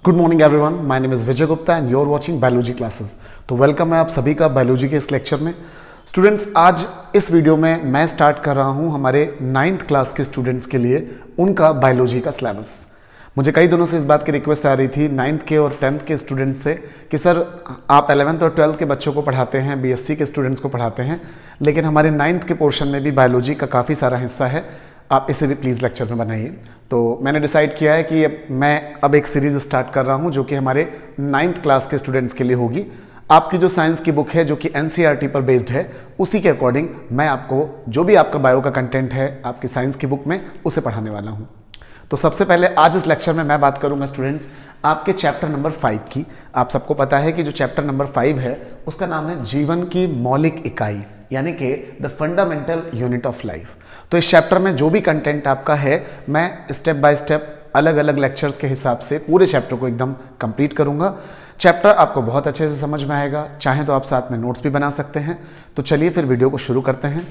Good morning everyone, my name is Vijay Gupta and you are watching biology classes. तो welcome है आप सभी का बायोलॉजी के इस लेक्चर में। स्टूडेंट्स, आज इस वीडियो में मैं स्टार्ट कर रहा हूं हमारे 9th क्लास के स्टूडेंट्स के लिए उनका बायोलॉजी का सिलेबस। मुझे कई दिनों से इस बात की रिक्वेस्ट आ रही थी 9th के और 10th के स्टूडेंट्स से कि सर आप 11th और 12th के बच्चों को पढ़ाते हैं, बीएससी के स्टूडेंट्स को पढ़ाते हैं, लेकिन हमारे 9th के पोर्शन में भी बायोलॉजी का काफ़ी सारा हिस्सा है, आप इसे भी प्लीज़ लेक्चर में बनाइए। तो मैंने डिसाइड किया है कि मैं अब एक सीरीज़ स्टार्ट कर रहा हूं जो कि हमारे 9th क्लास के स्टूडेंट्स के लिए होगी। आपकी जो साइंस की बुक है जो कि एनसीईआरटी पर बेस्ड है, उसी के अकॉर्डिंग मैं आपको जो भी आपका बायो का कंटेंट है आपकी साइंस की बुक में उसे पढ़ाने वाला हूं। तो सबसे पहले आज इस लेक्चर में मैं बात करूंगा स्टूडेंट्स आपके चैप्टर नंबर 5 की। आप सबको पता है कि जो चैप्टर नंबर 5 है उसका नाम है जीवन की मौलिक इकाई, यानी कि the fundamental unit of life. तो इस चैप्टर में जो भी कंटेंट आपका है मैं स्टेप बाय स्टेप अलग अलग लेक्चर्स के हिसाब से पूरे चैप्टर को एकदम कंप्लीट करूंगा। चैप्टर आपको बहुत अच्छे से समझ में आएगा, चाहे तो आप साथ में नोट्स भी बना सकते हैं। तो चलिए फिर वीडियो को शुरू करते हैं।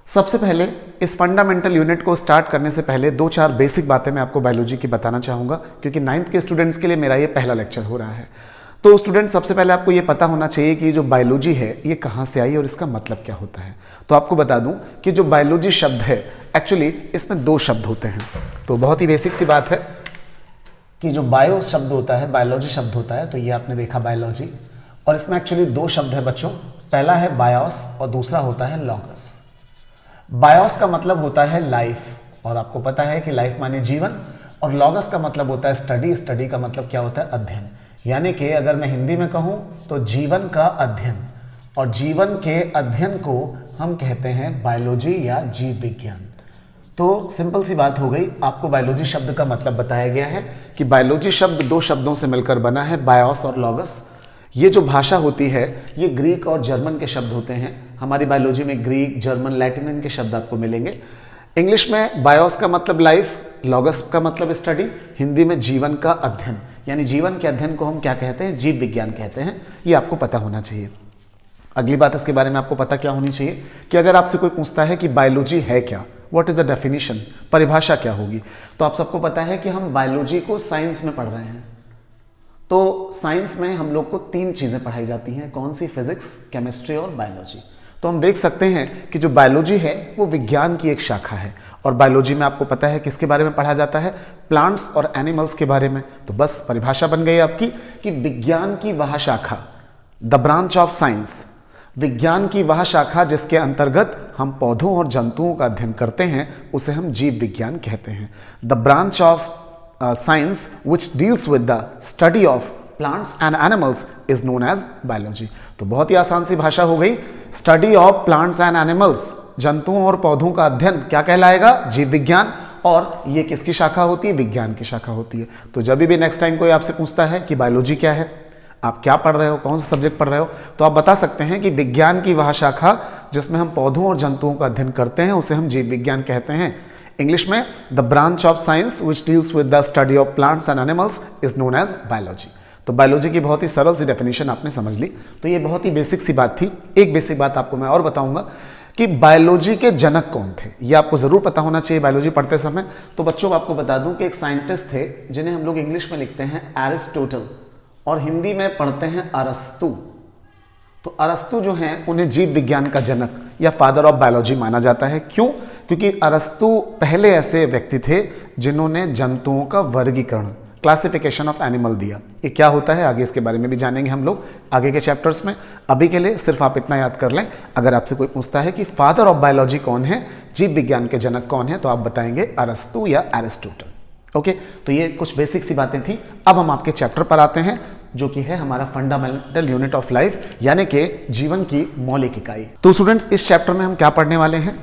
सबसे पहले इस फंडामेंटल यूनिट को स्टार्ट करने से पहले 2-4 बेसिक बातें मैं आपको बायोलॉजी की बताना चाहूँगा, क्योंकि 9th के स्टूडेंट्स के लिए मेरा ये पहला लेक्चर हो रहा है। तो स्टूडेंट, सबसे पहले आपको ये पता होना चाहिए कि जो बायोलॉजी है ये कहाँ से आई और इसका मतलब क्या होता है। तो आपको बता दूं कि जो बायोलॉजी शब्द है एक्चुअली इसमें 2 शब्द होते हैं। तो बहुत ही बेसिक सी बात है कि जो बायो शब्द होता है, बायोलॉजी शब्द होता है, तो ये आपने देखा बायोलॉजी, और इसमें एक्चुअली 2 शब्द है बच्चों। पहला है बायोस और दूसरा होता है लॉगस। बायोस का मतलब होता है लाइफ, और आपको पता है कि लाइफ माने जीवन, और लॉगस का मतलब होता है स्टडी। स्टडी का मतलब क्या होता है? अध्ययन। यानी कि अगर मैं हिंदी में कहूं तो जीवन का अध्ययन, और जीवन के अध्ययन को हम कहते हैं बायोलॉजी या जीव विज्ञान। तो सिंपल सी बात हो गई, आपको बायोलॉजी शब्द का मतलब बताया गया है कि बायोलॉजी शब्द 2 शब्दों से मिलकर बना है, बायोस और लॉगस। ये जो भाषा होती है ये ग्रीक और जर्मन के शब्द होते हैं। हमारी बायोलॉजी में ग्रीक, जर्मन, लैटिन के शब्द आपको मिलेंगे। इंग्लिश में बायोस का मतलब लाइफ, लॉगस का मतलब स्टडी, हिंदी में जीवन का अध्ययन, यानी जीवन के अध्ययन को हम क्या कहते हैं? जीव विज्ञान कहते हैं। ये आपको पता होना चाहिए। अगली बात इसके बारे में आपको पता क्या होनी चाहिए कि अगर आपसे कोई पूछता है कि बायोलॉजी है क्या, व्हाट इज द डेफिनेशन, परिभाषा क्या होगी, तो आप सबको पता है कि हम बायोलॉजी को साइंस में पढ़ रहे हैं। तो साइंस में हम लोग को 3 चीजें पढ़ाई जाती हैं। कौन सी? फिजिक्स, केमिस्ट्री और बायोलॉजी। तो हम देख सकते हैं कि जो बायोलॉजी है वो विज्ञान की एक शाखा है, और बायोलॉजी में आपको पता है किसके बारे में पढ़ा जाता है? प्लांट्स और एनिमल्स के बारे में। तो बस परिभाषा बन गई आपकी कि विज्ञान की वह शाखा, द ब्रांच ऑफ साइंस, विज्ञान की वह शाखा जिसके अंतर्गत हम पौधों और जंतुओं का अध्ययन करते हैं, उसे हम जीव विज्ञान कहते हैं। The branch of science which deals with the study of plants and animals is known as biology. तो बहुत ही आसान सी भाषा हो गई, study of plants and animals, जंतुओं और पौधों का अध्ययन क्या कहलाएगा? जीव विज्ञान। और ये किसकी शाखा होती है? विज्ञान की शाखा होती है। तो जब भी नेक्स्ट टाइम कोई आपसे पूछता है कि बायोलॉजी क्या है, आप क्या पढ़ रहे हो, कौन सा सब्जेक्ट पढ़ रहे हो, तो आप बता सकते हैं कि विज्ञान की वह शाखा जिसमें हम पौधों और जंतुओं का अध्ययन करते हैं उसे हम जीव विज्ञान कहते हैं। इंग्लिश में the branch of science which deals with the study of plants and animals is known as biology. तो बायोलॉजी की बहुत ही सरल सी डेफिनेशन आपने समझ ली। तो ये बहुत ही बेसिक सी बात थी। एक बेसिक बात आपको मैं और बताऊंगा कि बायोलॉजी के जनक कौन थे, ये आपको जरूर पता होना चाहिए बायोलॉजी पढ़ते समय। तो बच्चों, आपको बता दूं कि एक साइंटिस्ट थे जिन्हें हम लोग इंग्लिश में लिखते हैं एरिस्टोटल, और हिंदी में पढ़ते हैं अरस्तु। तो अरस्तु जो हैं उन्हें जीव विज्ञान का जनक या फादर ऑफ बायोलॉजी माना जाता है। क्यों? क्योंकि अरस्तु पहले ऐसे व्यक्ति थे जिन्होंने जंतुओं का वर्गीकरण, क्लासिफिकेशन ऑफ एनिमल दिया। ये क्या होता है आगे इसके बारे में भी जानेंगे हम लोग आगे के चैप्टर्स में। अभी के लिए सिर्फ आप इतना याद कर लें, अगर आपसे कोई पूछता है कि फादर ऑफ बायोलॉजी कौन है, जीव विज्ञान के जनक कौन है, तो आप बताएंगे अरस्तु या एरिस्टोटल। ओके, तो ये कुछ बेसिक सी बातें थी। अब हम आपके चैप्टर पर आते हैं जो कि है हमारा फंडामेंटल यूनिट ऑफ लाइफ, यानी कि जीवन की मौलिक इकाई। तो स्टूडेंट्स, इस चैप्टर में हम क्या पढ़ने वाले हैं?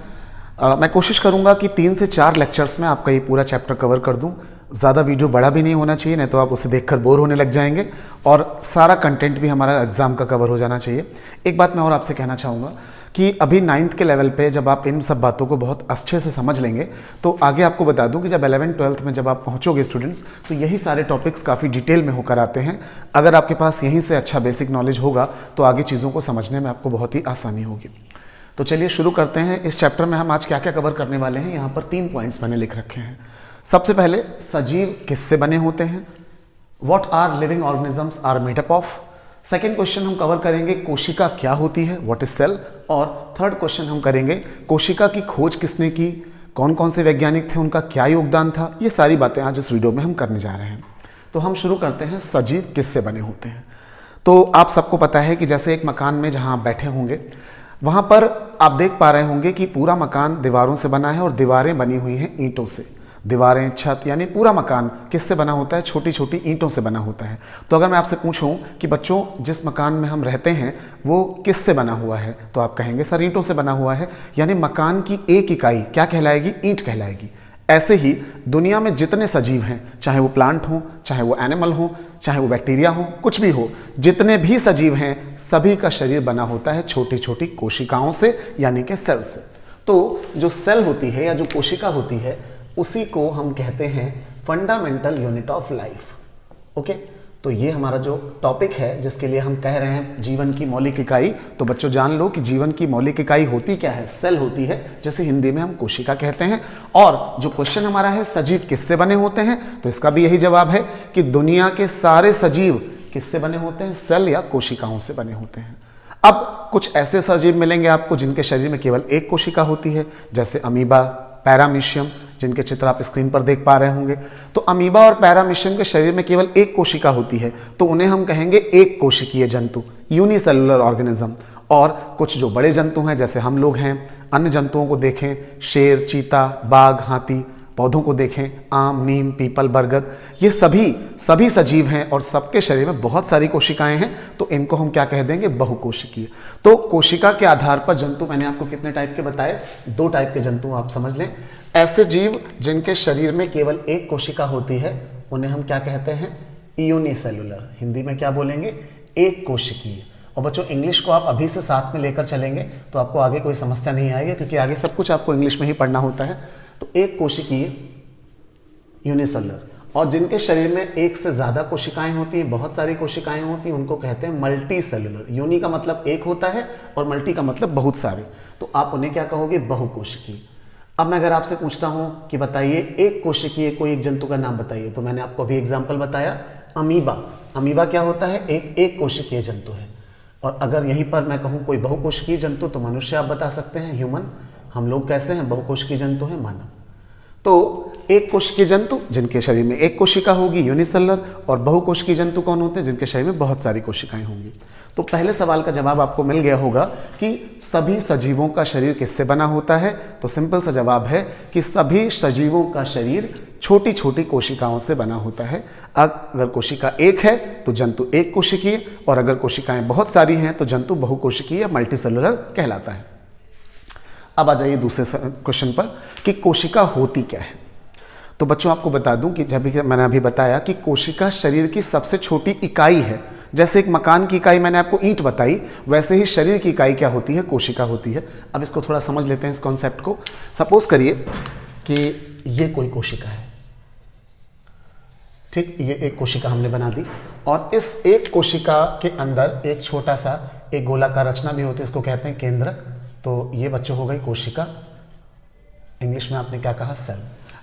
मैं कोशिश करूंगा कि 3 से 4 लेक्चर्स में आपका ये पूरा चैप्टर कवर कर दूं। ज़्यादा वीडियो बड़ा भी नहीं होना चाहिए, नहीं तो आप उसे देखकर बोर होने लग जाएंगे, और सारा कंटेंट भी हमारा एग्जाम का कवर हो जाना चाहिए। एक बात मैं और आपसे कहना चाहूँगा कि अभी 9th के लेवल पे जब आप इन सब बातों को बहुत अच्छे से समझ लेंगे, तो आगे आपको बता दूं कि जब 11th 12th में जब आप पहुंचोगे स्टूडेंट्स, तो यही सारे टॉपिक्स काफ़ी डिटेल में होकर आते हैं। अगर आपके पास यहीं से अच्छा बेसिक नॉलेज होगा तो आगे चीज़ों को समझने में आपको बहुत ही आसानी होगी। तो चलिए शुरू करते हैं। इस चैप्टर में हम आज क्या क्या कवर करने वाले हैं, यहाँ पर 3 पॉइंट्स मैंने लिख रखे हैं। सबसे पहले, सजीव किससे बने होते हैं, what are living organisms are made up of. Second question हम कवर करेंगे कोशिका क्या होती है, व्हाट इज सेल। और थर्ड क्वेश्चन हम करेंगे कोशिका की खोज किसने की, कौन कौन से वैज्ञानिक थे, उनका क्या योगदान था। ये सारी बातें आज इस वीडियो में हम करने जा रहे हैं। तो हम शुरू करते हैं, सजीव किससे बने होते हैं। तो आप सबको पता है कि जैसे एक मकान में जहां आप बैठे होंगे वहां पर आप देख पा रहे होंगे कि पूरा मकान दीवारों से बना है और दीवारें बनी हुई हैं ईंटों से। दीवारें, छत, यानी पूरा मकान किससे बना होता है, छोटी छोटी ईंटों से बना होता है। तो अगर मैं आपसे पूछूं कि बच्चों जिस मकान में हम रहते हैं वो किससे बना हुआ है, तो आप कहेंगे सर ईंटों से बना हुआ है। यानी मकान की एक इकाई क्या कहलाएगी, ईंट कहलाएगी। ऐसे ही दुनिया में जितने सजीव हैं, चाहे वो प्लांट हो, चाहे वो एनिमल हो, चाहे वो बैक्टीरिया हो, कुछ भी हो, जितने भी सजीव हैं सभी का शरीर बना होता है छोटी छोटी कोशिकाओं से, यानी कि सेल से। तो जो सेल होती है या जो कोशिका होती है उसी को हम कहते हैं fundamental unit of life. Okay, तो ये हमारा जो टॉपिक है जिसके लिए हम कह रहे हैं जीवन की मौलिक इकाई, तो बच्चों जान लो कि जीवन की मौलिक इकाई होती क्या है, सेल होती है, जैसे हिंदी में हम कोशिका कहते हैं। और जो क्वेश्चन हमारा है सजीव किससे बने होते हैं, तो इसका भी यही जवाब है कि दुनिया के सारे सजीव किससे बने होते हैं, सेल या कोशिकाओं से बने होते हैं। अब कुछ ऐसे सजीव मिलेंगे आपको जिनके शरीर में केवल एक कोशिका होती है, जैसे अमीबा, पैरामीशियम, जिनके चित्र आप स्क्रीन पर देख पा रहे होंगे। तो अमीबा और पैरामीशियम के शरीर में केवल एक कोशिका होती है, तो उन्हें हम कहेंगे एक कोशिकीय जंतु, यूनिसेलुलर ऑर्गेनिज्म। और कुछ जो बड़े जंतु हैं जैसे हम लोग हैं, अन्य जंतुओं को देखें, शेर, चीता, बाघ, हाथी, पौधों को देखें, आम, नीम, पीपल, बरगद, ये सभी सजीव हैं और सबके शरीर में बहुत सारी कोशिकाएं हैं, तो इनको हम क्या कह देंगे, बहुकोशिकीय। तो कोशिका के आधार पर जंतु मैंने आपको कितने टाइप के बताए, 2 टाइप के जंतु आप समझ लें। ऐसे जीव जिनके शरीर में केवल एक कोशिका होती है उन्हें हम क्या कहते हैं, यूनिसेलुलर। हिंदी में क्या बोलेंगे, एक कोशिकीय। और बच्चों इंग्लिश को आप अभी से साथ में लेकर चलेंगे तो आपको आगे कोई समस्या नहीं आएगी, क्योंकि आगे सब कुछ आपको इंग्लिश में ही पढ़ना होता है। तो एक कोशिकीय, यूनिसेलुलर। और जिनके शरीर में एक से ज्यादा कोशिकाएं होती हैं, बहुत सारी कोशिकाएं होती हैं, उनको कहते हैं मल्टी सेलुलर। यूनि का मतलब एक होता है और मल्टी का मतलब बहुत सारे, तो आप उन्हें क्या कहोगे, बहुकोशिकीय। अब मैं अगर आपसे पूछता हूं कि बताइए एक कोशिकीय कोई एक जंतु का नाम बताइए, तो मैंने आपको अभी एग्जाम्पल बताया अमीबा। अमीबा क्या होता है, एक कोशिकीय जंतु है। और अगर यहीं पर मैं कहूं कोई बहुकोशिकीय जंतु, तो मनुष्य आप बता सकते हैं, ह्यूमन। हम लोग कैसे हैं, बहुकोशिकीय जंतु हैं, मानव। तो एक कोशिकीय जंतु जिनके शरीर में एक कोशिका होगी, यूनिसेलुलर। और बहुकोशिकीय जंतु कौन होते हैं, जिनके शरीर में बहुत सारी कोशिकाएं होंगी। तो पहले सवाल का जवाब आपको मिल गया होगा कि सभी सजीवों का शरीर किससे बना होता है। तो सिंपल सा जवाब है कि सभी सजीवों का शरीर छोटी छोटी कोशिकाओं से बना होता है। अगर कोशिका एक है तो जंतु एक कोशिकीय, और अगर कोशिकाएं बहुत सारी हैं तो जंतु बहुकोशिकीय या मल्टीसेलुलर कहलाता है। अब आ जाइए दूसरे क्वेश्चन पर कि कोशिका होती क्या है। तो बच्चों आपको बता दूं कि जब मैंने अभी बताया कि कोशिका शरीर की सबसे छोटी इकाई है। जैसे एक मकान की इकाई मैंने आपको ईंट बताई, वैसे ही शरीर की इकाई क्या होती है, कोशिका होती है। अब इसको थोड़ा समझ लेते हैं इस कॉन्सेप्ट को। सपोज करिए कि ये कोई कोशिका है, ठीक, ये एक कोशिका हमने बना दी, और इस एक कोशिका के अंदर एक छोटा सा एक गोलाकार रचना भी होती है, इसको कहते हैं केंद्रक। तो ये बच्चों हो गई कोशिका, इंग्लिश में आपने क्या कहा, सेल।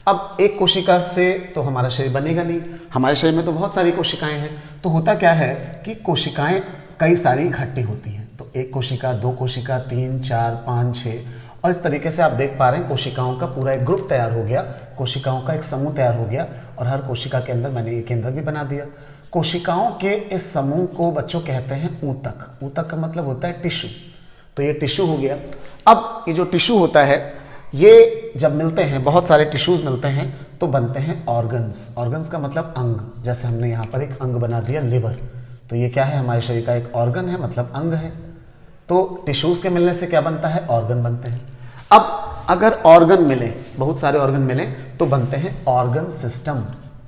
अब एक कोशिका से तो हमारा शरीर बनेगा नहीं, हमारे शरीर में तो बहुत सारी कोशिकाएं हैं। तो होता क्या है कि कोशिकाएं कई सारी इकट्ठी होती हैं। तो एक कोशिका, 2 कोशिका, 3, 4, 5, 6, और इस तरीके से आप देख पा रहे हैं कोशिकाओं का पूरा एक ग्रुप तैयार हो गया, कोशिकाओं का एक समूह तैयार हो गया। और हर कोशिका के अंदर मैंने एक केंद्र भी बना दिया। कोशिकाओं के इस समूह को बच्चों कहते हैं ऊतक। ऊतक का मतलब होता है टिश्यू। तो ये टिश्यू हो गया। अब ये जो टिश्यू होता है, ये जब मिलते हैं, बहुत सारे टिश्यूज मिलते हैं तो बनते हैं ऑर्गन्स। ऑर्गन्स का मतलब अंग। जैसे हमने यहाँ पर एक अंग बना दिया, लिवर। तो ये क्या है, हमारे शरीर का एक ऑर्गन है, मतलब अंग है। तो टिश्यूज के मिलने से क्या बनता है, ऑर्गन बनते हैं। अब अगर ऑर्गन मिले, बहुत सारे ऑर्गन मिले, तो बनते हैं ऑर्गन सिस्टम,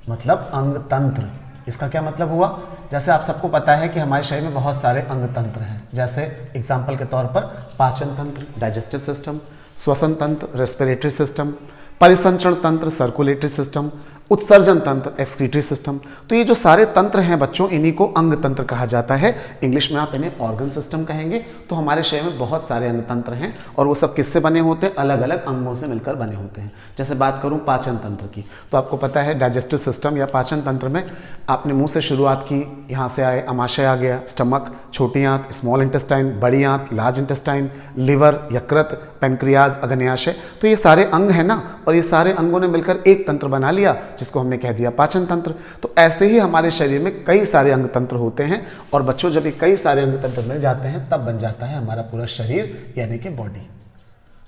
मतलब अंग तंत्र। इसका क्या मतलब हुआ, जैसे आप सबको पता है कि हमारे शरीर में बहुत सारे अंग तंत्र हैं। जैसे एग्जाम्पल के तौर पर पाचन तंत्र, डाइजेस्टिव सिस्टम, श्वसन तंत्र, रेस्पिरेटरी सिस्टम, परिसंचरण तंत्र, सर्कुलेटरी सिस्टम, उत्सर्जन तंत्र एक्सक्रीटरी सिस्टम। तो ये जो सारे तंत्र हैं बच्चों, इन्हीं को अंग तंत्र कहा जाता है। इंग्लिश में आप इन्हें ऑर्गन सिस्टम कहेंगे। तो हमारे शरीर में बहुत सारे अंग तंत्र हैं और वो सब किससे बने होते हैं? अलग अलग अंगों से मिलकर बने होते हैं। जैसे बात करूं पाचन तंत्र की, तो आपको पता है डाइजेस्टिव सिस्टम या पाचन तंत्र में आपने मुंह से शुरुआत की, यहाँ से आए अमाशय आ गया, स्टमक, छोटी आंत स्मॉल इंटेस्टाइन, बड़ी आंत लार्ज इंटेस्टाइन, लिवर यकृत, पेनक्रियाज अग्न्याशय। तो ये सारे अंग हैं ना, और ये सारे अंगों ने मिलकर एक तंत्र बना लिया जिसको हमने कह दिया पाचन तंत्र। तो ऐसे ही हमारे शरीर में कई सारे अंग तंत्र होते हैं और बच्चों जब ये कई सारे अंग तंत्र मिल जाते हैं तब बन जाता है हमारा पूरा शरीर यानी कि बॉडी।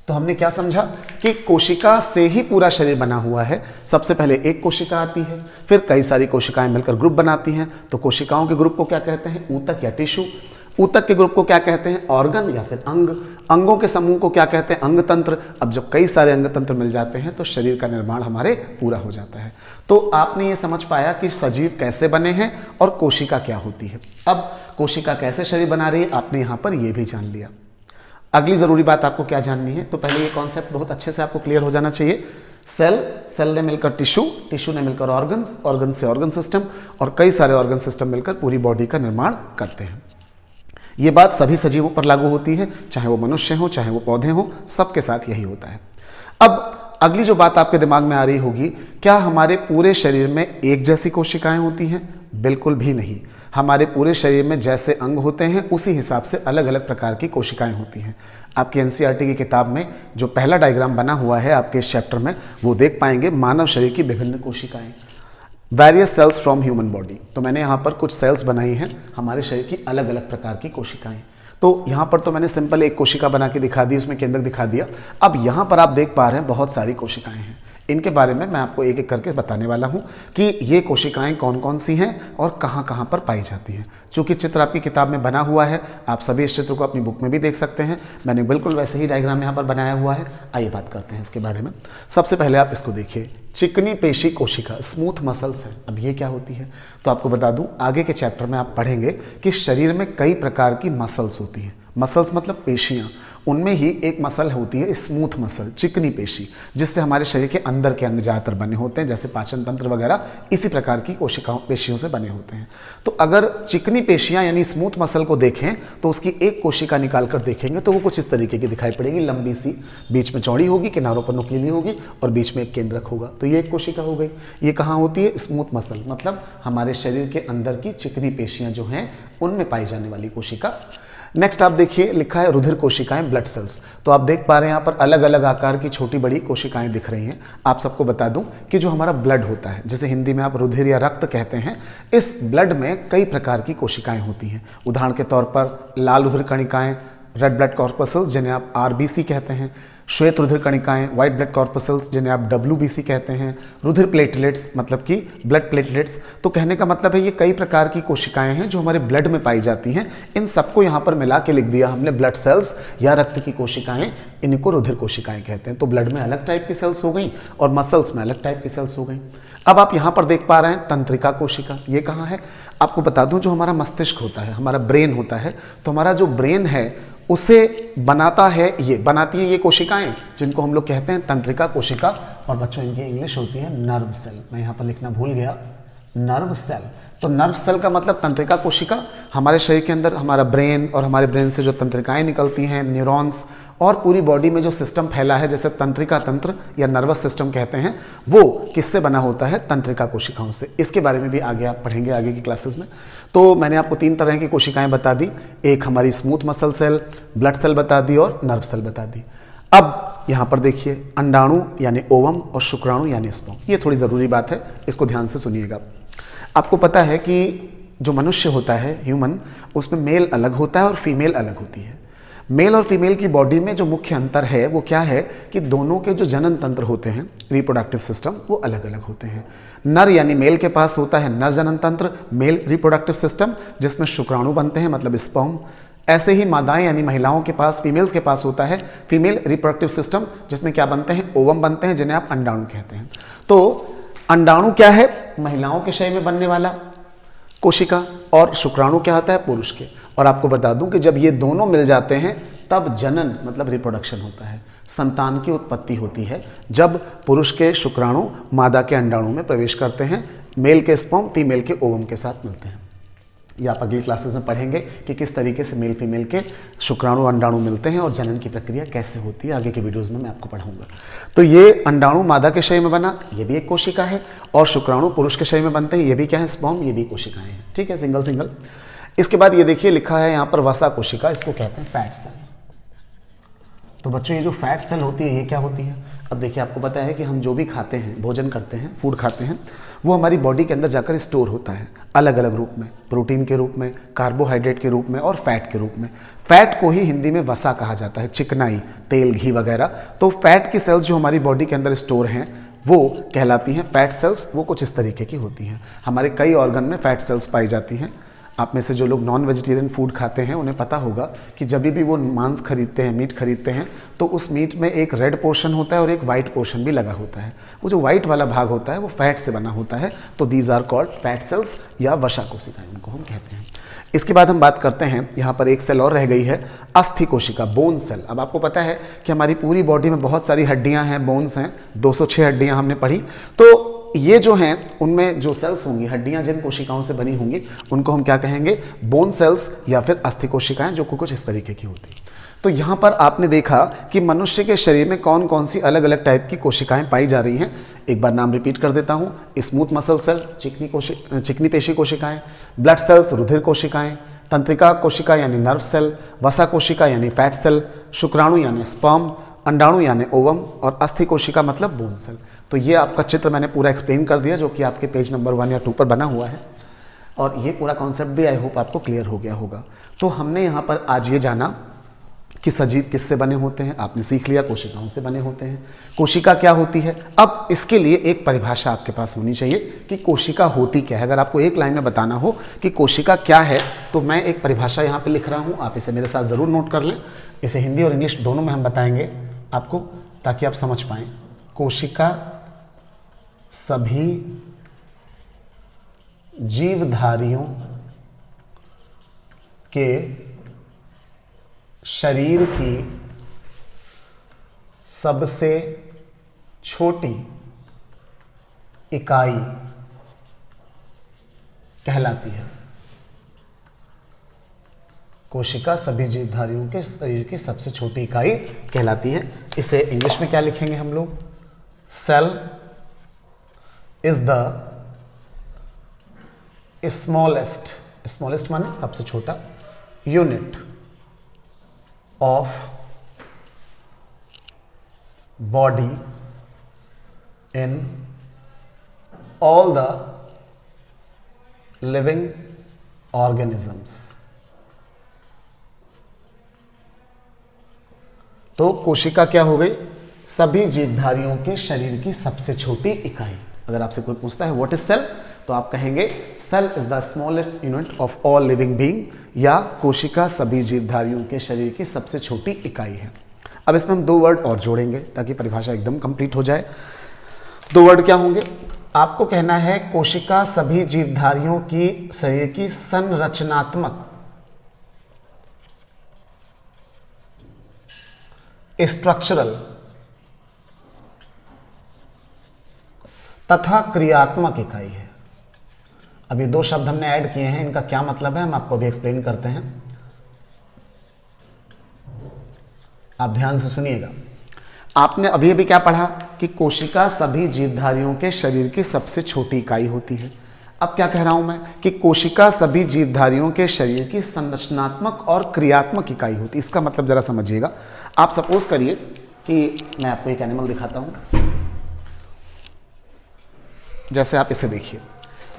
तो हमने क्या समझा कि कोशिका से ही पूरा शरीर बना हुआ है। सबसे पहले एक कोशिका आती है, फिर कई सारी कोशिकाएं मिलकर ग्रुप बनाती हैं। तो कोशिकाओं के ग्रुप को क्या कहते हैं? ऊतक या टिश्यू। ऊतक के ग्रुप को क्या कहते हैं? ऑर्गन या फिर अंग। अंगों के समूह को क्या कहते हैं? अंग तंत्र। अब जब कई सारे अंग तंत्र मिल जाते हैं तो शरीर का निर्माण हमारे पूरा हो जाता है। तो आपने ये समझ पाया कि सजीव कैसे बने हैं और कोशिका क्या होती है। अब कोशिका कैसे शरीर बना रही है आपने यहाँ पर ये भी जान लिया। अगली जरूरी बात आपको क्या जाननी है? तो पहले ये कॉन्सेप्ट बहुत अच्छे से आपको क्लियर हो जाना चाहिए। सेल ने मिलकर टिश्यू ने मिलकर ऑर्गन से ऑर्गन सिस्टम, और कई सारे ऑर्गन सिस्टम मिलकर पूरी बॉडी का निर्माण करते हैं। ये बात सभी सजीवों पर लागू होती है, चाहे वो मनुष्य हो चाहे वो पौधे हो, सबके साथ यही होता है। अब अगली जो बात आपके दिमाग में आ रही होगी, क्या हमारे पूरे शरीर में एक जैसी कोशिकाएं होती हैं? बिल्कुल भी नहीं। हमारे पूरे शरीर में जैसे अंग होते हैं उसी हिसाब से अलग अलग प्रकार की कोशिकाएं होती हैं। आपकी एनसीईआरटी की किताब में जो पहला डायग्राम बना हुआ है आपके इस चैप्टर में, वो देख पाएंगे मानव शरीर की विभिन्न कोशिकाएं, various cells from human body. तो मैंने यहाँ पर कुछ सेल्स बनाई हैं हमारे शरीर की अलग अलग प्रकार की कोशिकाएं। तो यहाँ पर तो मैंने सिंपल एक कोशिका बना के दिखा दी, उसमें केंद्रक दिखा दिया। अब यहाँ पर आप देख पा रहे हैं बहुत सारी कोशिकाएं हैं। इनके बारे में मैं आपको एक एक करके बताने वाला हूँ कि ये कोशिकाएं कौन कौन सी हैं और कहाँ कहाँ पर पाई जाती हैं। चूँकि चित्र आपकी किताब में बना हुआ है, आप सभी इस चित्र को अपनी बुक में भी देख सकते हैं। मैंने बिल्कुल वैसे ही डायग्राम यहाँ पर बनाया हुआ है। आइए बात करते हैं इसके बारे में। सबसे पहले आप इसको देखिए, चिकनी पेशी कोशिका, स्मूथ मसल्स है। अब ये क्या होती है? तो आपको बता दूं, आगे के चैप्टर में आप पढ़ेंगे कि शरीर में कई प्रकार की मसल्स होती हैं। मसल्स मतलब पेशियां। उनमें ही एक मसल होती है स्मूथ मसल, चिकनी पेशी, जिससे हमारे शरीर के अंदर के अंग ज़्यादातर बने होते हैं, जैसे पाचन तंत्र वगैरह इसी प्रकार की कोशिकाओं पेशियों से बने होते हैं। तो अगर चिकनी पेशियां यानी स्मूथ मसल को देखें तो उसकी एक कोशिका निकाल कर देखेंगे तो वो कुछ इस तरीके की दिखाई पड़ेगी, लंबी सी, बीच में चौड़ी होगी, किनारों पर नुकीली होगी और बीच में एक केंद्रक होगा। तो ये एक कोशिका हो गई। ये कहाँ होती है? स्मूथ मसल, मतलब हमारे शरीर के अंदर की चिकनी पेशियां जो हैं उनमें पाई जाने वाली कोशिका। नेक्स्ट आप देखिए, लिखा है रुधिर कोशिकाएं, ब्लड सेल्स। तो आप देख पा रहे हैं यहाँ पर अलग अलग आकार की छोटी बड़ी कोशिकाएं दिख रही हैं। आप सबको बता दूं कि जो हमारा ब्लड होता है, जिसे हिंदी में आप रुधिर या रक्त कहते हैं, इस ब्लड में कई प्रकार की कोशिकाएं होती हैं। उदाहरण के तौर पर लाल रुधिर कणिकाएं, रेड ब्लड कॉर्पसल्स जिन्हें आप आरबीसी कहते हैं, श्वेत रुधिर कणिकाएं, व्हाइट ब्लड कॉर्पसल्स जिन्हें आप डब्ल्यूबीसी कहते हैं, रुधिर प्लेटलेट्स मतलब कि ब्लड प्लेटलेट्स। तो कहने का मतलब है ये कई प्रकार की कोशिकाएं हैं जो हमारे ब्लड में पाई जाती हैं। इन सबको यहाँ पर मिला के लिख दिया हमने ब्लड सेल्स या रक्त की कोशिकाएं, इनको रुधिर कोशिकाएं कहते हैं। तो ब्लड में अलग टाइप की सेल्स हो गई और मसल्स में अलग टाइप की सेल्स हो गई। अब आप यहाँ पर देख पा रहे हैं तंत्रिका कोशिका। ये कहाँ है? आपको बता दूं, जो हमारा मस्तिष्क होता है, हमारा ब्रेन होता है, तो हमारा जो ब्रेन है उसे बनाती है ये कोशिकाएं जिनको हम लोग कहते हैं तंत्रिका कोशिका। और बच्चों इनकी इंग्लिश होती है नर्व सेल। मैं यहाँ पर लिखना भूल गया, नर्व सेल। तो नर्व सेल का मतलब तंत्रिका कोशिका। हमारे शरीर के अंदर हमारा ब्रेन और हमारे ब्रेन से जो तंत्रिकाएं निकलती हैं, न्यूरॉन्स, और पूरी बॉडी में जो सिस्टम फैला है जैसे तंत्रिका तंत्र या नर्वस सिस्टम कहते हैं, वो किससे बना होता है? तंत्रिका कोशिकाओं से। इसके बारे में भी आगे आप पढ़ेंगे आगे की क्लासेस में। तो मैंने आपको 3 तरह की कोशिकाएं बता दी, एक हमारी smooth muscle cell, blood cell बता दी और नर्व सेल बता दी। अब यहाँ पर देखिए, अंडाणु यानी ओवम और शुक्राणु यानी स्पर्म। ये थोड़ी ज़रूरी बात है, इसको ध्यान से सुनिएगा। आपको पता है कि जो मनुष्य होता है, ह्यूमन, उसमें मेल अलग होता है और फीमेल अलग होती है। मेल और फीमेल की बॉडी में जो मुख्य अंतर है वो क्या है कि दोनों के जो जनन तंत्र होते हैं, रिप्रोडक्टिव सिस्टम, वो अलग अलग होते हैं। नर यानी मेल के पास होता है नर जनन तंत्र, मेल रिप्रोडक्टिव सिस्टम, जिसमें शुक्राणु बनते हैं मतलब स्पर्म। ऐसे ही मादाएं यानी महिलाओं के पास, फीमेल्स के पास होता है फीमेल रिप्रोडक्टिव सिस्टम, जिसमें क्या बनते हैं? ओवम बनते हैं, जिन्हें आप अंडाणु कहते हैं। तो अंडाणु क्या है? महिलाओं के शरीर में बनने वाला कोशिका, और शुक्राणु क्या होता है? पुरुष के। और आपको बता दूं कि जब ये दोनों मिल जाते हैं तब जनन मतलब रिप्रोडक्शन होता है। संतान की उत्पत्ति होती है जब पुरुष के शुक्राणु मादा के अंडाणु में प्रवेश करते हैं, मेल के स्पर्म फीमेल के ओवम के साथ मिलते हैं। ये आप अगली क्लासेस में पढ़ेंगे कि किस तरीके से मेल फीमेल के शुक्राणु अंडाणु मिलते हैं और जनन की प्रक्रिया कैसे होती है। आगे के वीडियोस में मैं आपको पढ़ाऊंगा। तो ये अंडाणु मादा के शरीर में बना, ये भी एक कोशिका है, और शुक्राणु पुरुष के शरीर में बनते हैं, ये भी क्या है, स्पर्म, ये भी कोशिकाएं हैं। ठीक है, सिंगल सिंगल। इसके बाद ये देखिए लिखा है यहाँ पर वसा कोशिका, इसको कहते हैं फैट सेल। तो बच्चों ये जो फैट सेल होती है ये क्या होती है? अब देखिए आपको पता है कि हम जो भी खाते हैं, भोजन करते हैं, फूड खाते हैं, वो हमारी बॉडी के अंदर जाकर स्टोर होता है अलग अलग रूप में, प्रोटीन के रूप में, कार्बोहाइड्रेट के रूप में और फैट के रूप में। फैट को ही हिंदी में वसा कहा जाता है, चिकनाई, तेल, घी वगैरह। तो फैट की सेल्स जो हमारी बॉडी के अंदर स्टोर हैं वो कहलाती हैं फैट सेल्स। वो कुछ इस तरीके की होती हैं। हमारे कई ऑर्गन में फैट सेल्स पाई जाती हैं। आप में से जो लोग नॉन वेजिटेरियन फूड खाते हैं उन्हें पता होगा कि जब भी वो मांस खरीदते हैं, मीट खरीदते हैं, तो उस मीट में एक रेड पोर्शन होता है और एक वाइट पोर्शन भी लगा होता है। वो जो वाइट वाला भाग होता है वो फैट से बना होता है। तो these are called fat cells या वसा कोशिकाएं, उनको हम कहते हैं। इसके बाद हम बात करते हैं, यहाँ पर एक सेल और रह गई है, अस्थि कोशिका, बोन सेल। अब आपको पता है कि हमारी पूरी बॉडी में बहुत सारी हड्डियाँ हैं, बोन्स हैं, 206 हड्डियाँ हमने पढ़ी। तो ये जो हैं उनमें जो सेल्स होंगी, हड्डियां जिन कोशिकाओं से बनी होंगी, उनको हम क्या कहेंगे, बोन सेल्स या फिर अस्थि कोशिकाएं, जो कुछ इस तरीके की होती हैं। तो यहाँ पर आपने देखा कि मनुष्य के शरीर में कौन कौन सी अलग अलग टाइप की कोशिकाएं पाई जा रही हैं। एक बार नाम रिपीट कर देता हूँ, स्मूथ मसल सेल, चिकनी पेशी कोशिकाएं, ब्लड सेल्स, रुधिर कोशिकाएं, तंत्रिका कोशिका यानी नर्व सेल, वसा कोशिका यानी फैट सेल, शुक्राणु यानी स्पर्म, अंडाणु यानी ओवम, और अस्थि कोशिका मतलब बोन सेल। तो ये आपका चित्र मैंने पूरा एक्सप्लेन कर दिया, जो कि आपके पेज नंबर 1 या 2 पर बना हुआ है। और ये पूरा कॉन्सेप्ट भी आई होप आपको क्लियर हो गया होगा। तो हमने यहाँ पर आज ये जाना कि सजीव किससे बने होते हैं। आपने सीख लिया कोशिकाओं से बने होते हैं। कोशिका क्या होती है? अब इसके लिए एक परिभाषा आपके पास होनी चाहिए कि कोशिका होती क्या है। अगर आपको एक लाइन में बताना हो कि कोशिका क्या है, तो मैं एक परिभाषा यहाँ पे लिख रहा हूँ, आप इसे मेरे साथ ज़रूर नोट कर लें। इसे हिंदी और इंग्लिश दोनों में हम बताएंगे आपको, ताकि आप समझ पाएँ। कोशिका सभी जीवधारियों के शरीर की सबसे छोटी इकाई कहलाती है। कोशिका सभी जीवधारियों के शरीर की सबसे छोटी इकाई कहलाती है। इसे इंग्लिश में क्या लिखेंगे हम लोग? सेल इज द स्मॉलेस्ट माने सबसे छोटा, unit of body in all the living organisms. तो कोशिका क्या हो गई? सभी जीवधारियों के शरीर की सबसे छोटी इकाई। अगर आपसे कोई पूछता है व्हाट इज सेल, तो आप कहेंगे cell is the smallest unit of all living being, या कोशिका सभी जीवधारियों के शरीर की सबसे छोटी इकाई है। अब इसमें हम 2 वर्ड और जोड़ेंगे ताकि परिभाषा एकदम कंप्लीट हो जाए। 2 वर्ड क्या होंगे? आपको कहना है कोशिका सभी जीवधारियों की शरीर की संरचनात्मक, स्ट्रक्चरल तथा क्रियात्मक इकाई है। अब ये 2 शब्द हमने ऐड किए हैं, इनका क्या मतलब है हम आपको अभी एक्सप्लेन करते हैं। आप ध्यान से सुनिएगा। आपने अभी अभी क्या पढ़ा कि कोशिका सभी जीवधारियों के शरीर की सबसे छोटी इकाई होती है। अब क्या कह रहा हूं मैं कि कोशिका सभी जीवधारियों के शरीर की संरचनात्मक और क्रियात्मक इकाई होती है। इसका मतलब जरा समझिएगा। आप सपोज करिए कि मैं आपको एक एनिमल दिखाता हूं। जैसे आप इसे देखिए,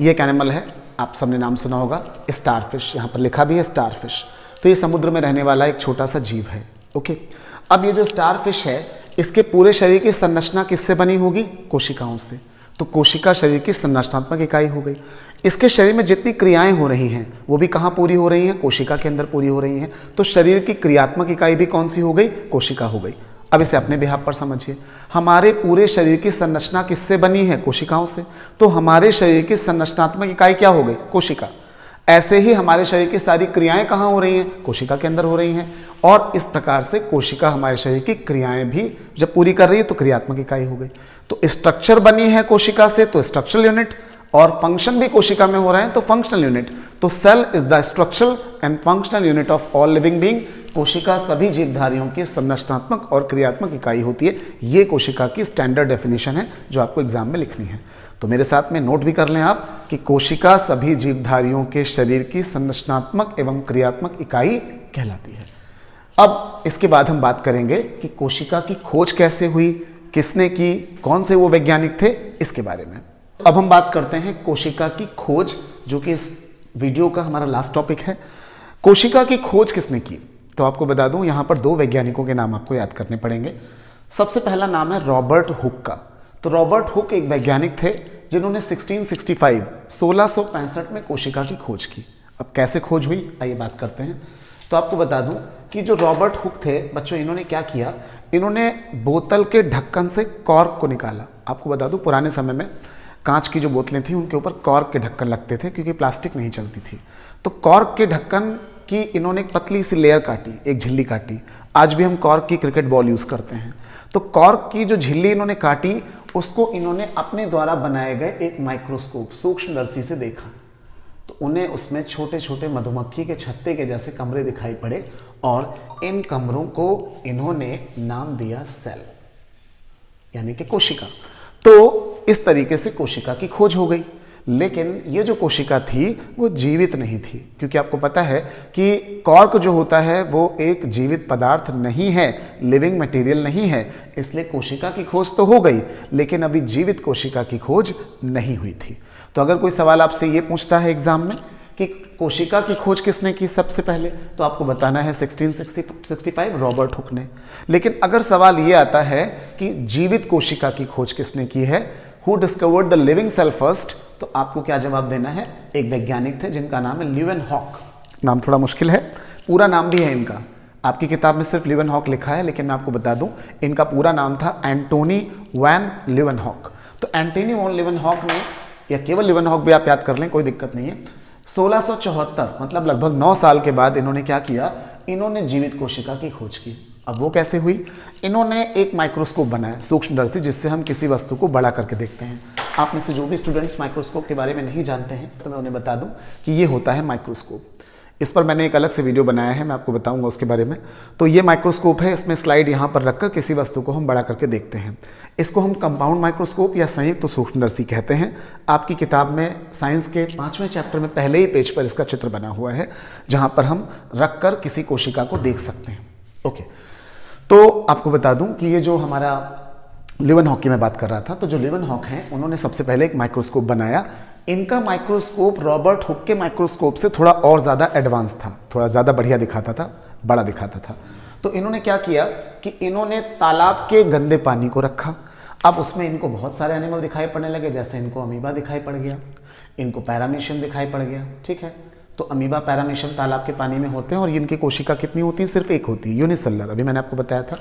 ये एक एनिमल है, आप सबने नाम सुना होगा स्टारफिश, यहाँ पर लिखा भी है स्टारफिश। तो ये समुद्र में रहने वाला एक छोटा सा जीव है। ओके, अब ये जो स्टारफिश है, इसके पूरे शरीर की संरचना किससे बनी होगी? कोशिकाओं से। तो कोशिका शरीर की संरचनात्मक इकाई हो गई। इसके शरीर में जितनी क्रियाएं हो रही हैं वो भी कहाँ पूरी हो रही हैं? कोशिका के अंदर पूरी हो रही हैं। तो शरीर की क्रियात्मक इकाई भी कौन सी हो गई? कोशिका हो गई। अब इसे अपने बिहाफ पर समझिए। हमारे पूरे शरीर की संरचना किससे बनी है? कोशिकाओं से। तो हमारे शरीर की संरचनात्मक इकाई क्या हो गई? कोशिका। ऐसे ही हमारे शरीर की सारी क्रियाएं कहाँ हो रही हैं? कोशिका के अंदर हो रही हैं। और इस प्रकार से कोशिका हमारे शरीर की क्रियाएं भी जब पूरी कर रही है तो क्रियात्मक इकाई हो गई। तो स्ट्रक्चर बनी है कोशिका से तो स्ट्रक्चरल यूनिट, और फंक्शन भी कोशिका में हो रहे हैं तो फंक्शनल यूनिट। तो cell is the structural and functional unit of all living being. कोशिका सभी जीवधारियों की संरचनात्मक और क्रियात्मक इकाई होती है। ये कोशिका की स्टैंडर्ड डेफिनेशन है जो आपको एग्जाम में लिखनी है। तो मेरे साथ में नोट भी कर लें आप कि कोशिका सभी जीवधारियों के शरीर की संरचनात्मक एवं क्रियात्मक इकाई कहलाती है। अब इसके बाद हम बात करेंगे कि कोशिका की खोज कैसे हुई, किसने की, कौन से वो वैज्ञानिक थे, इसके बारे में। अब हम बात करते हैं कोशिका की खोज, जो कि इस वीडियो का हमारा लास्ट टॉपिक है। कोशिका की खोज किसने की? तो आपको बता दूं, यहां पर दो वैज्ञानिकों के नाम आपको याद करने पड़ेंगे। सबसे पहला नाम है रॉबर्ट हुक का। तो रॉबर्ट हुक एक वैज्ञानिक थे जिन्होंने 1665 में कोशिका की खोज की। अब कैसे खोज हुई, आइए बात करते हैं। तो आपको बता दूं कि जो रॉबर्ट हुक थे बच्चों, इन्होंने क्या किया, इन्होंने बोतल के ढक्कन से कॉर्क को निकाला। आपको बता दूं, पुराने समय में कांच की जो बोतलें थी उनके ऊपर कॉर्क के ढक्कन लगते थे क्योंकि प्लास्टिक नहीं चलती थी। तो कॉर्क के ढक्कन की इन्होंने एक पतली सी लेयर काटी, एक झिल्ली काटी। आज भी हम कॉर्क की क्रिकेट बॉल यूज करते हैं। तो कॉर्क की जो झिल्ली इन्होंने काटी, उसको इन्होंने अपने द्वारा बनाए गए एक माइक्रोस्कोप, सूक्ष्मदर्शी से देखा। तो उन्हें उसमें छोटे छोटे मधुमक्खी के छत्ते के जैसे कमरे दिखाई पड़े और इन कमरों को इन्होंने नाम दिया सेल, यानी कि कोशिका। तो इस तरीके से कोशिका की खोज हो गई। लेकिन ये जो कोशिका थी वो जीवित नहीं थी, क्योंकि आपको पता है कि कॉर्क जो होता है वो एक जीवित पदार्थ नहीं है, लिविंग मटेरियल नहीं है। इसलिए कोशिका की खोज तो हो गई, लेकिन अभी जीवित कोशिका की खोज नहीं हुई थी। तो अगर कोई सवाल आपसे ये पूछता है एग्जाम में कि कोशिका की खोज किसने की सबसे पहले, तो आपको बताना है 1665 रॉबर्ट हुक ने। लेकिन अगर सवाल ये आता है कि जीवित कोशिका की खोज किसने की है, who discovered the living cell first, तो आपको क्या जवाब देना है? एक वैज्ञानिक थे जिनका नाम है लीवेनहॉक। नाम थोड़ा मुश्किल है, पूरा नाम भी है इनका। आपकी किताब में सिर्फ लीवेनहॉक लिखा है, लेकिन मैं आपको बता दूं इनका पूरा नाम था एंटोनी वैन लीवेनहॉक। तो एंटोनी वैन लीवेनहॉक ने, या केवल लीवेनहॉक भी आप याद कर लें, कोई दिक्कत नहीं है, 1674 मतलब लगभग 9 साल के बाद इन्होंने क्या किया, इन्होंने जीवित कोशिका की खोज की। अब वो कैसे हुई? इन्होंने एक माइक्रोस्कोप बनाया, सूक्ष्मदर्शी, जिससे हम किसी वस्तु को बड़ा करके देखते हैं। आप में से जो भी स्टूडेंट्स माइक्रोस्कोप के बारे में नहीं जानते हैं तो मैं उन्हें बता दूं कि ये होता है माइक्रोस्कोप। इस पर मैंने एक अलग से वीडियो बनाया है, मैं आपको बताऊंगा उसके बारे में। तो ये माइक्रोस्कोप है, इसमें स्लाइड यहाँ पर रखकर किसी वस्तु को हम बड़ा करके देखते हैं। इसको हम कंपाउंड माइक्रोस्कोप या संयुक्त सूक्ष्मदर्शी कहते हैं। आपकी किताब में साइंस के 5वें चैप्टर में पहले ही पेज पर इसका चित्र बना हुआ है, जहाँ पर हम रखकर किसी कोशिका को देख सकते हैं। ओके, तो आपको बता दूं कि ये जो हमारा लीवेनहॉक की मैं बात कर रहा था, तो जो लीवेनहॉक हैं उन्होंने सबसे पहले एक माइक्रोस्कोप बनाया। इनका माइक्रोस्कोप रॉबर्ट हुक के माइक्रोस्कोप से थोड़ा और ज़्यादा एडवांस था, थोड़ा ज़्यादा बढ़िया दिखाता था, बड़ा दिखाता था। तो इन्होंने क्या किया कि इन्होंने तालाब के गंदे पानी को रखा। अब उसमें इनको बहुत सारे एनिमल दिखाई पड़ने लगे, जैसे इनको अमीबा दिखाई पड़ गया, इनको पैरामीशियम दिखाई पड़ गया। ठीक है, तो अमीबा पैरामीशियम तालाब के पानी में होते हैं और इनकी कोशिका कितनी होती है? सिर्फ एक होती है, यूनिसेलुलर। अभी मैंने आपको बताया था।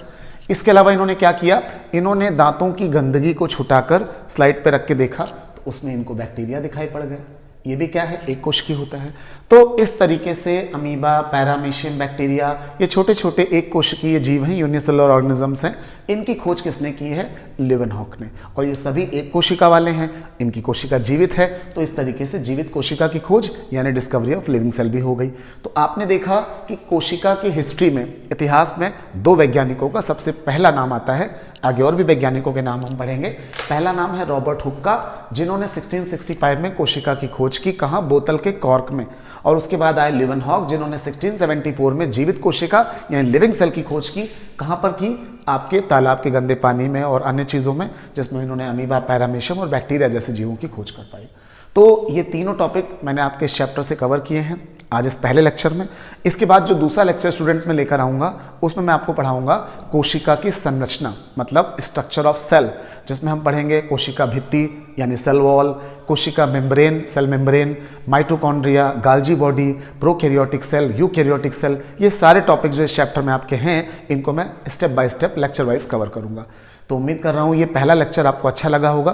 इसके अलावा इन्होंने क्या किया, इन्होंने दांतों की गंदगी को छुटाकर स्लाइड पे रख के देखा, तो उसमें इनको बैक्टीरिया दिखाई पड़ गए। ये भी क्या है? एक कोशिकीय होता है। तो इस तरीके से अमीबा, पैरामीशियम, बैक्टीरिया, ये छोटे छोटे एक कोशिकीय जीव हैं, यूनिसेलुलर ऑर्गेनिजम्स हैं। इनकी खोज किसने की है? लीवेनहॉक ने। और ये सभी एक कोशिका वाले हैं, इनकी कोशिका जीवित है। तो इस तरीके से जीवित कोशिका की खोज यानी डिस्कवरी ऑफ लिविंग सेल भी हो गई। तो आपने देखा कि कोशिका की हिस्ट्री में, इतिहास में 2 वैज्ञानिकों का सबसे पहला नाम आता है। आगे और भी वैज्ञानिकों के नाम हम पढ़ेंगे। पहला नाम है रॉबर्ट हुक का, जिन्होंने 1665 में कोशिका की खोज की। कहाँ? बोतल के कॉर्क में। और उसके बाद आए लीवेनहॉक, जिन्होंने 1674 में जीवित कोशिका यानी लिविंग सेल की खोज की। कहाँ पर की? आपके तालाब के गंदे पानी में और अन्य चीज़ों में, जिसमें इन्होंने अमीबा, पैरामीशियम और बैक्टीरिया जैसे जीवों की खोज कर पाई। तो ये तीनों टॉपिक मैंने आपके इस चैप्टर से कवर किए हैं आज इस पहले लेक्चर में। इसके बाद जो दूसरा लेक्चर स्टूडेंट्स में लेकर आऊँगा, उसमें मैं आपको पढ़ाऊँगा कोशिका की संरचना, मतलब स्ट्रक्चर ऑफ सेल, जिसमें हम पढ़ेंगे कोशिका भित्ति यानी सेल वॉल, कोशिका membrane, cell membrane, mitochondria, Golgi body, prokaryotic cell, eukaryotic cell. ये सारे टॉपिक जो इस चैप्टर में आपके हैं, इनको मैं step by step lecture wise cover करूँगा। तो उम्मीद कर रहा हूँ ये पहला लेक्चर आपको अच्छा लगा होगा।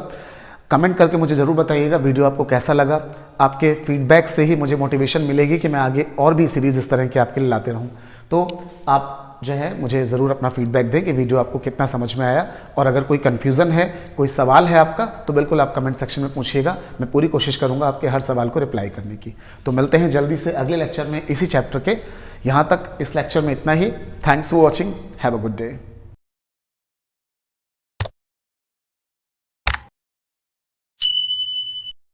कमेंट करके मुझे ज़रूर बताइएगा वीडियो आपको कैसा लगा। आपके फीडबैक से ही मुझे मोटिवेशन मिलेगी कि मैं आगे और भी सीरीज़ इस तरह की आपके लिए लाते रहूँ। तो आप जो है मुझे ज़रूर अपना फीडबैक दें कि वीडियो आपको कितना समझ में आया, और अगर कोई कन्फ्यूज़न है, कोई सवाल है आपका, तो बिल्कुल आप कमेंट सेक्शन में पूछिएगा। मैं पूरी कोशिश करूँगा आपके हर सवाल को रिप्लाई करने की। तो मिलते हैं जल्दी से अगले लेक्चर में इसी चैप्टर के। यहाँ तक इस लेक्चर में इतना ही। Thanks for watching. Have a good day.